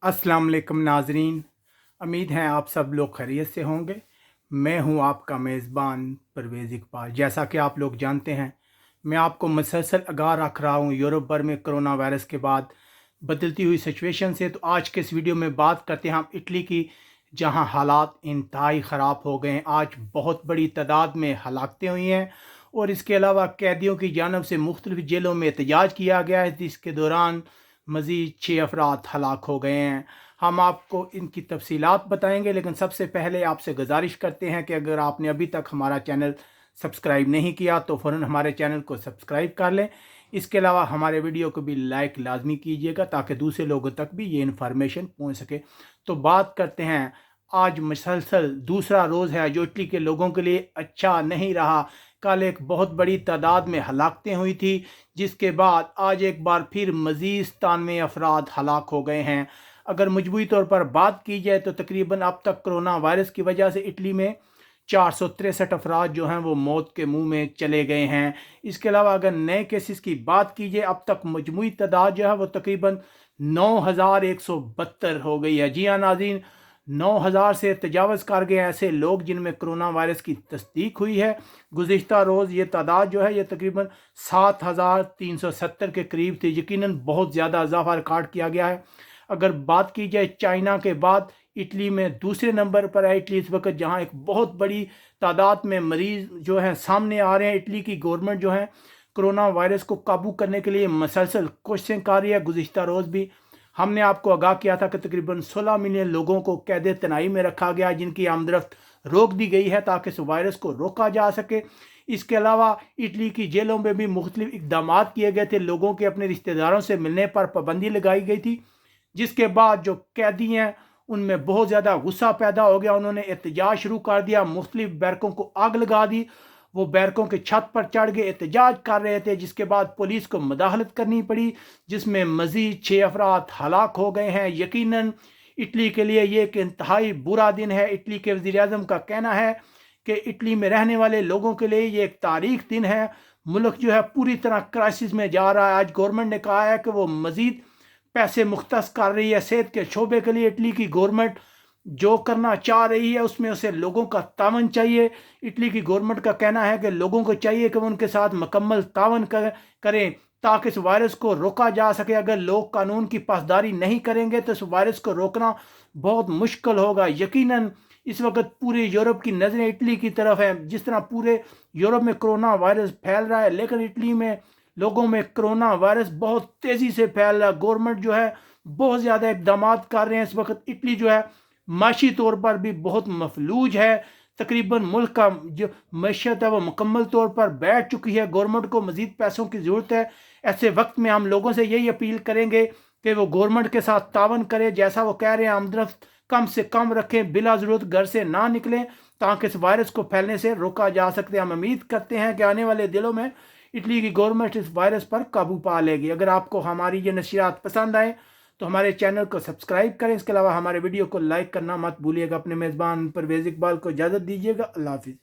अस्सलाम वालेकुम नाजरीन। उम्मीद है आप सब लोग खैरियत से होंगे। मैं हूं आपका मेज़बान परवेज़ इकबाल। जैसा कि आप लोग जानते हैं, मैं आपको मुसलसल आगाह रख रहा हूं यूरोप भर में कोरोना वायरस के बाद बदलती हुई सिचुएशन से। तो आज के इस वीडियो में बात करते हैं हम इटली की, जहां हालात इंतहाई ख़राब हो गए हैं। आज बहुत बड़ी तादाद में हलाकतें हुई हैं और इसके अलावा कैदियों की जानब से मुख्तलिफ जेलों में एहतजाज किया गया है, जिसके दौरान मज़ीद 6 अफराद हलाक हो गए हैं। हम आपको इनकी तफसीलात बताएंगे, लेकिन सबसे पहले आपसे गुजारिश करते हैं कि अगर आपने अभी तक हमारा चैनल सब्सक्राइब नहीं किया तो फ़ौरन हमारे चैनल को सब्सक्राइब कर लें। इसके अलावा हमारे वीडियो को भी लाइक लाजमी कीजिएगा ताकि दूसरे लोगों तक भी ये इन्फॉर्मेशन पहुंच सके। तो बात करते हैं, आज मुसलसल दूसरा रोज़ है जो इटली के लोगों के लिए अच्छा नहीं रहा। कल एक बहुत बड़ी तादाद में हलाकतें हुई थी, जिसके बाद आज एक बार फिर मज़ीद 97 अफराद हलाक हो गए हैं। अगर मजमूई तौर पर बात की जाए तो तकरीबन अब तक कोरोना वायरस की वजह से इटली में 463 अफराद जो हैं वो मौत के मुंह में चले गए हैं। इसके अलावा अगर नए केसेस की बात की जाए, अब तक मजमूई तादाद जो है वो तकरीबन 9172 हो गई है। जी हाँ नाज़रीन, 9000 से तजावज़ कर गए ऐसे लोग जिनमें कोरोना वायरस की तस्दीक हुई है। गुज़िश्ता रोज़ ये तादाद जो है ये तकरीबन 7370 के करीब थी। यकीनन बहुत ज़्यादा इजाफा रिकॉर्ड किया गया है। अगर बात की जाए चाइना के बाद, इटली में दूसरे नंबर पर है। इटली इस वक्त जहाँ एक बहुत बड़ी तादाद में मरीज़ जो हैं सामने आ रहे हैं। इटली की गवर्नमेंट जो है कोरोना वायरस को काबू करने के लिए मसलसल कोशिशें कर रही है। गुज़िश्ता रोज़ भी हमने आपको आगाह किया था कि तकरीबन 16 मिलियन लोगों को कैद तनाई में रखा गया, जिनकी आमदरफ्त रोक दी गई है ताकि इस वायरस को रोका जा सके। इसके अलावा इटली की जेलों में भी मुख्तलिफ इकदाम किए गए थे। लोगों के अपने रिश्तेदारों से मिलने पर पाबंदी लगाई गई थी, जिसके बाद जो कैदी हैं उनमें बहुत ज़्यादा गुस्सा पैदा हो गया। उन्होंने एहतजाज शुरू कर दिया, मुख्तलिफ बैरकों को आग लगा दी। वो बैरकों के छत पर चढ़ के एहतजाज कर रहे थे, जिसके बाद पुलिस को मुदाखलत करनी पड़ी, जिसमें मज़ीद 6 अफराद हलाक हो गए हैं। यकीनन इटली के लिए ये एक इंतहाई बुरा दिन है। इटली के वज़ीर-ए-आज़म का कहना है कि इटली में रहने वाले लोगों के लिए ये एक तारीख दिन है। मुल्क जो है पूरी तरह क्राइसिस में जा रहा है। आज गवर्नमेंट ने कहा है कि वो मज़ीद पैसे मुख्तस कर रही है सेहत के शोबे के लिए। इटली की गवर्नमेंट जो करना चाह रही है उसमें उसे लोगों का तावन चाहिए। इटली की गवर्नमेंट का कहना है कि लोगों को चाहिए कि वो उनके साथ मुकम्मल तावन करें ताकि इस वायरस को रोका जा सके। अगर लोग कानून की पासदारी नहीं करेंगे तो इस वायरस को रोकना बहुत मुश्किल होगा। यकीनन इस वक्त पूरे यूरोप की नज़रें इटली की तरफ हैं। जिस तरह पूरे यूरोप में कोरोना वायरस फैल रहा है, लेकिन इटली में लोगों में कोरोना वायरस बहुत तेज़ी से फैल रहा है। गवर्नमेंट जो है बहुत ज़्यादा इकदाम कर रहे हैं। इस वक्त इटली जो है माशी तौर पर भी बहुत मफलूज है। तकरीबन मुल्क का जो मैशत है वो मुकम्मल तौर पर बैठ चुकी है। गवर्नमेंट को मज़ीद पैसों की ज़रूरत है। ऐसे वक्त में हम लोगों से यही अपील करेंगे कि वो गवर्नमेंट के साथ तावन करें। जैसा वो कह रहे हैं, आमदरफ्त कम से कम रखें, बिला ज़रूरत घर से ना निकलें ताकि इस वायरस को फैलने से रोका जा सकते। हम उम्मीद करते हैं कि आने वाले दिनों में इटली की गवर्नमेंट इस वायरस पर काबू पा लेगी। अगर आपको हमारी ये नशियात पसंद आए तो हमारे चैनल को सब्सक्राइब करें। इसके अलावा हमारे वीडियो को लाइक करना मत भूलिएगा। अपने मेज़बान परवेज़ इकबाल को इजाज़त दीजिएगा। अल्लाह हाफिज़।